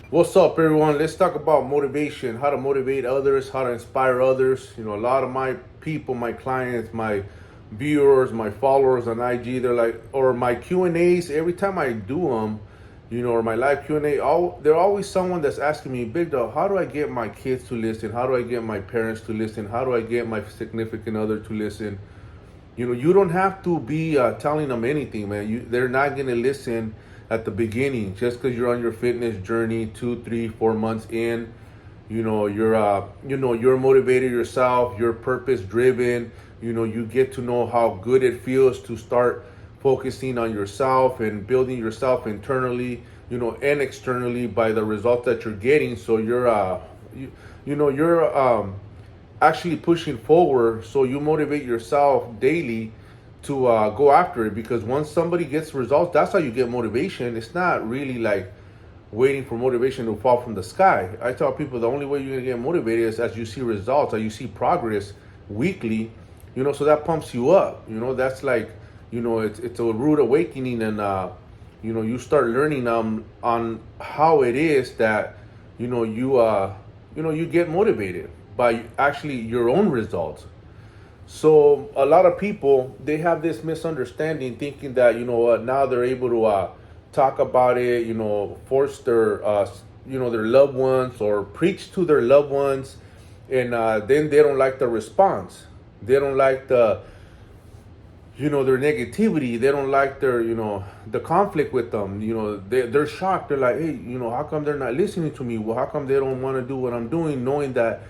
What's up, everyone? Let's talk about motivation, how to motivate others, how to inspire others. A lot of my people, my clients, my viewers, my followers on IG, they're like, or my Q&As, every time I do them, or my live Q&A, they're always someone that's asking me, Big Dog, how do I get my kids to listen? How do I get my parents to listen? How do I get my significant other to listen? You don't have to be telling them anything, man. They're not gonna listen at the beginning just because you're on your fitness journey 2 3 4 months in. You're motivated yourself, you're purpose driven. You get to know how good it feels to start focusing on yourself and building yourself internally, and externally by the results that you're getting. So you're actually pushing forward, so you motivate yourself daily to go after it, because once somebody gets results, that's how you get motivation. It's not really like waiting for motivation to fall from the sky. I tell people the only way you're gonna get motivated is as you see results, as you see progress weekly, so that pumps you up. That's like, it's a rude awakening, and you start learning on how it is that you get motivated by actually your own results. So a lot of people, they have this misunderstanding, thinking that now they're able to talk about it, force their loved ones or preach to their loved ones, and then they don't like the response. They don't like their negativity. They don't like the conflict with them. They're shocked. They're like, hey, how come they're not listening to me? Well, how come they don't want to do what I'm doing, knowing that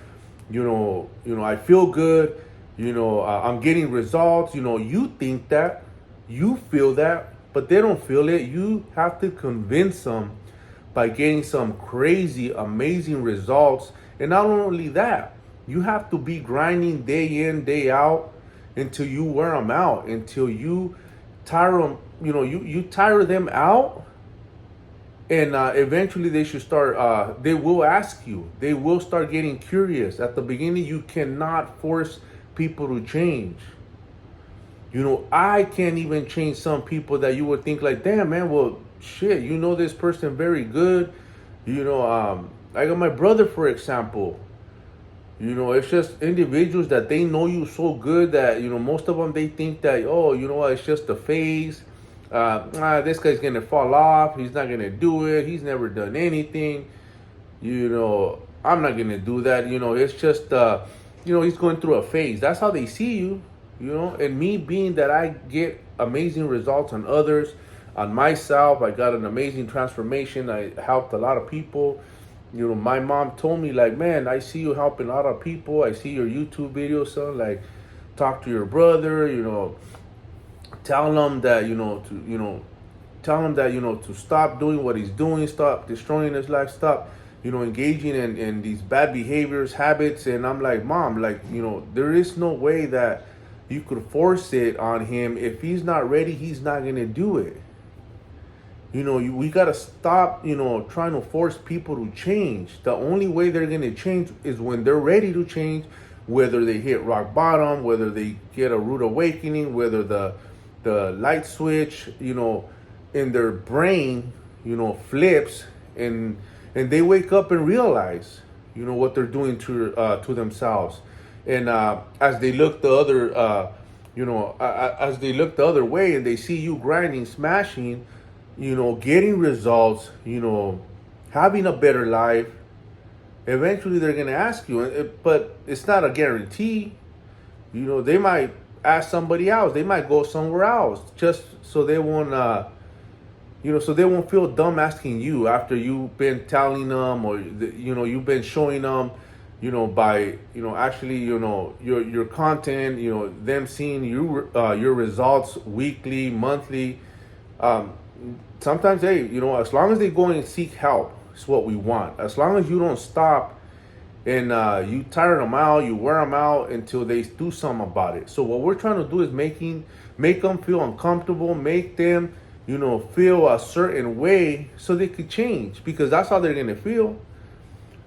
I feel good, I'm getting results. You think that, you feel that, but they don't feel it. You have to convince them by getting some crazy amazing results. And not only that, you have to be grinding day in day out until you wear them out, until you tire them. You tire them out, and eventually they should start. They will ask you. They will start getting curious. At the beginning, you cannot force people to change. I can't even change some people that you would think like, damn, man, well, shit, this person very good. I got my brother, for example. It's just individuals that they know you so good that, most of them, they think that, oh, what, it's just a phase. This guy's going to fall off. He's not going to do it. He's never done anything. I'm not going to do that. It's just, he's going through a phase. That's how they see you, and me being that I get amazing results on others, on myself. I got an amazing transformation. I helped a lot of people. My mom told me, like, man, I see you helping a lot of people. I see your YouTube videos, son. Like, talk to your brother, tell him that, to stop doing what he's doing, stop destroying his life, stop, engaging in these bad behaviors, habits. And I'm like, Mom, like, there is no way that you could force it on him. If he's not ready, he's not going to do it. We got to stop, trying to force people to change. The only way they're going to change is when they're ready to change, whether they hit rock bottom, whether they get a rude awakening, whether the light switch, in their brain, flips, and they wake up and realize, what they're doing to themselves. And as they look the other, as they look the other way, and they see you grinding, smashing, getting results, having a better life, eventually they're going to ask you. But it's not a guarantee. They might ask somebody else. They might go somewhere else just so they won't, so they won't feel dumb asking you after you've been telling them, or you've been showing them, by actually, your content, them seeing your results weekly, monthly. Sometimes, hey, as long as they go and seek help, it's what we want. As long as you don't stop and you tire them out, you wear them out until they do something about it. So what we're trying to do is make them feel uncomfortable, make them, feel a certain way so they could change, because that's how they're gonna feel.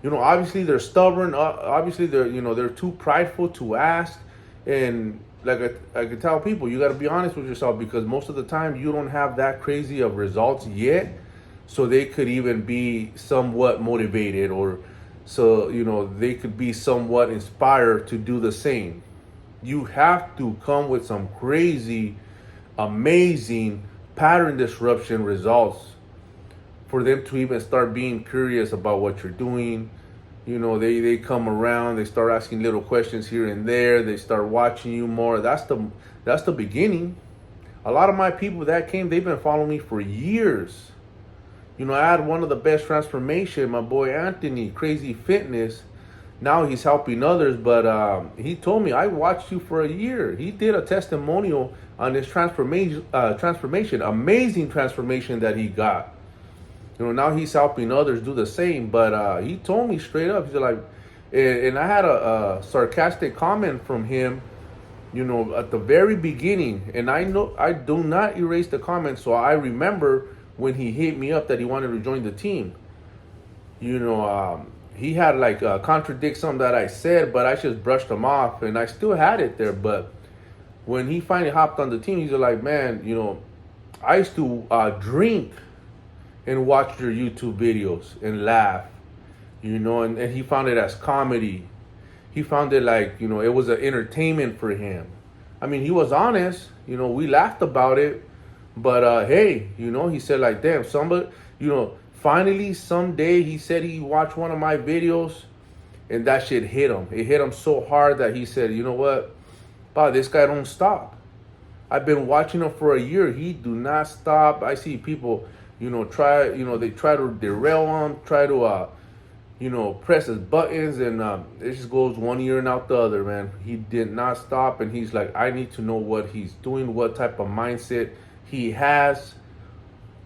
Obviously they're stubborn. Obviously they're too prideful to ask, and like I can tell people, you got to be honest with yourself, because most of the time you don't have that crazy of results yet. so they could even be somewhat motivated, or so they could be somewhat inspired to do the same. You have to come with some crazy, amazing pattern disruption results for them to even start being curious about what you're doing. They come around, they start asking little questions here and there, they start watching you more. That's the beginning. A lot of my people that came, they've been following me for years. I had one of the best transformation, my boy Anthony, Crazy Fitness. Now he's helping others, but he told me, I watched you for a year. He did a testimonial on his transformation, amazing transformation that he got. Now he's helping others do the same. But he told me straight up, he's like, and I had a sarcastic comment from him, at the very beginning. And I know I do not erase the comment, so I remember when he hit me up that he wanted to join the team. He had like contradict something that I said, but I just brushed him off, and I still had it there. But when he finally hopped on the team, he's like, man, I used to drink and watch your YouTube videos and laugh, and he found it as comedy. He found it like, it was an entertainment for him. I mean, he was honest, we laughed about it, but hey, he said like, damn, somebody, finally someday, he said he watched one of my videos and that shit hit him. It hit him so hard that he said, you know what, wow, this guy don't stop. I've been watching him for a year. He do not stop. I see people, try, they try to derail him, try to, press his buttons, and it just goes one ear and out the other, man. He did not stop, and he's like, I need to know what he's doing, what type of mindset he has.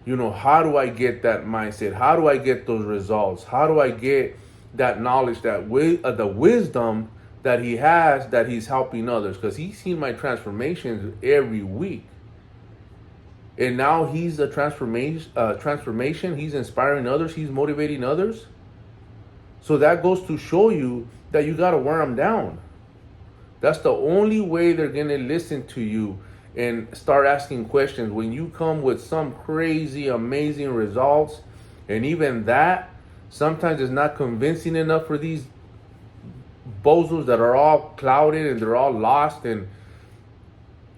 How do I get that mindset? How do I get those results? How do I get that knowledge, that the wisdom that he has, that he's helping others? Because he's seen my transformations every week. And now he's a transformation. He's inspiring others. He's motivating others. So that goes to show you that you got to wear them down. That's the only way they're going to listen to you and start asking questions. When you come with some crazy, amazing results, and even that, sometimes it's not convincing enough for these bozos that are all clouded and they're all lost and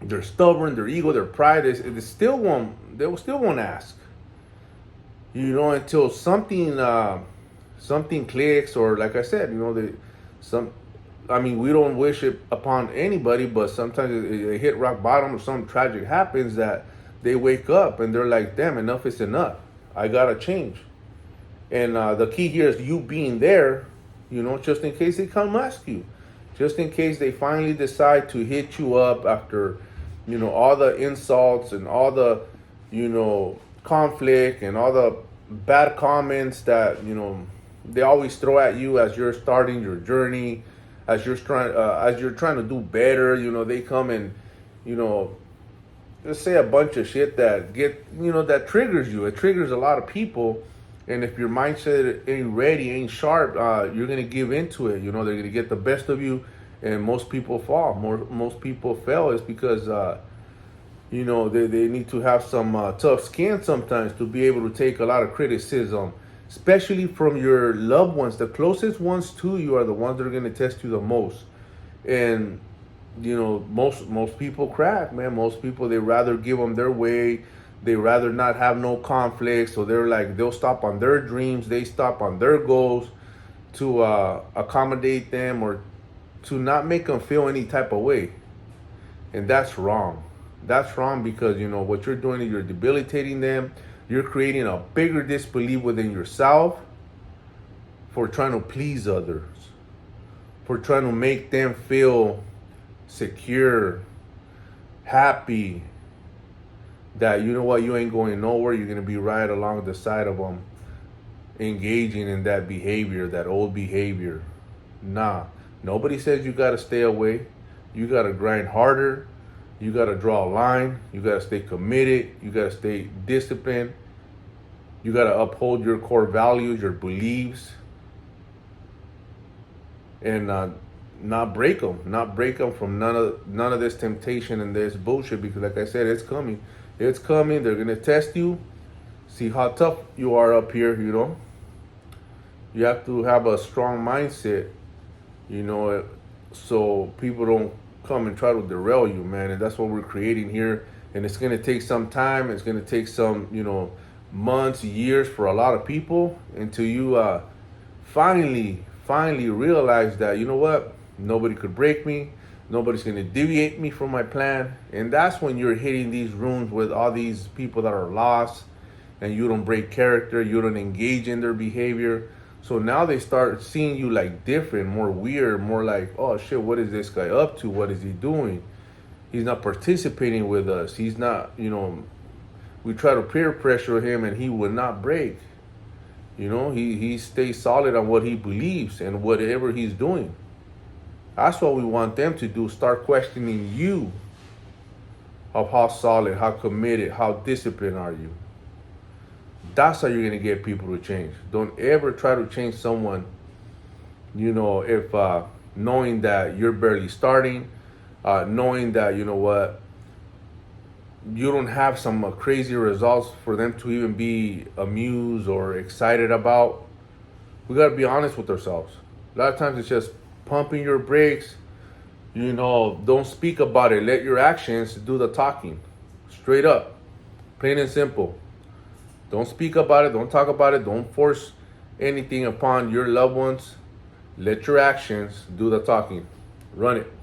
they're stubborn, their ego, their pride, they still won't ask. Until something clicks, or like I said, we don't wish it upon anybody, but sometimes they hit rock bottom or something tragic happens that they wake up and they're like, damn, enough is enough. I gotta change. And the key here is you being there, just in case they come ask you. Just in case they finally decide to hit you up after, all the insults and all the, conflict and all the bad comments that, they always throw at you as you're starting your journey, as you're trying to do better. They come and, just say a bunch of shit that that triggers you. It triggers a lot of people. And if your mindset ain't ready, ain't sharp, you're going to give into it. They're going to get the best of you, and most people fall. Most people fail is because, they need to have some tough skin sometimes to be able to take a lot of criticism, especially from your loved ones. The closest ones to you are the ones that are going to test you the most. And, most people crack, man. Most people, they rather give them their way. They rather not have no conflicts. So they'll stop on their dreams. They stop on their goals to accommodate them or to not make them feel any type of way. And that's wrong. That's wrong because, what you're doing is you're debilitating them. You're creating a bigger disbelief within yourself for trying to please others, for trying to make them feel secure, happy, that you ain't going nowhere. You're going to be right along the side of them, engaging in that behavior, that old behavior. Nah, nobody says you got to stay away. You got to grind harder. You got to draw a line. You got to stay committed. You got to stay disciplined. You got to uphold your core values, your beliefs, and not break them. Not break them from none of this temptation and this bullshit. Because, like I said, it's coming. It's coming. They're gonna test you. see how tough you are up here, you know. You have to have a strong mindset, you know, so people don't come and try to derail you, man. And that's what we're creating here. And it's going to take some time. It's going to take some, you know, months, years for a lot of people until you finally realize that, you know what, nobody could break me. Nobody's going to deviate me from my plan. And that's when you're hitting these rooms with all these people that are lost, and you don't break character, you don't engage in their behavior. So now they start seeing you like different, more weird, more like, oh shit, what is this guy up to? What is he doing? He's not participating with us. He's not, you know, we try to peer pressure him and he would not break. You know, he stays solid on what he believes and whatever he's doing. That's what we want them to do. Start questioning you of how solid, how committed, how disciplined are you. That's how you're going to get people to change. Don't ever try to change someone, you know, if knowing that you're barely starting, knowing that, you know what, you don't have some crazy results for them to even be amused or excited about. We got to be honest with ourselves. A lot of times it's just pumping your brakes, you know, don't speak about it. Let your actions do the talking. Straight up, plain and simple. Don't speak about it. Don't talk about it. Don't force anything upon your loved ones. Let your actions do the talking. Run it.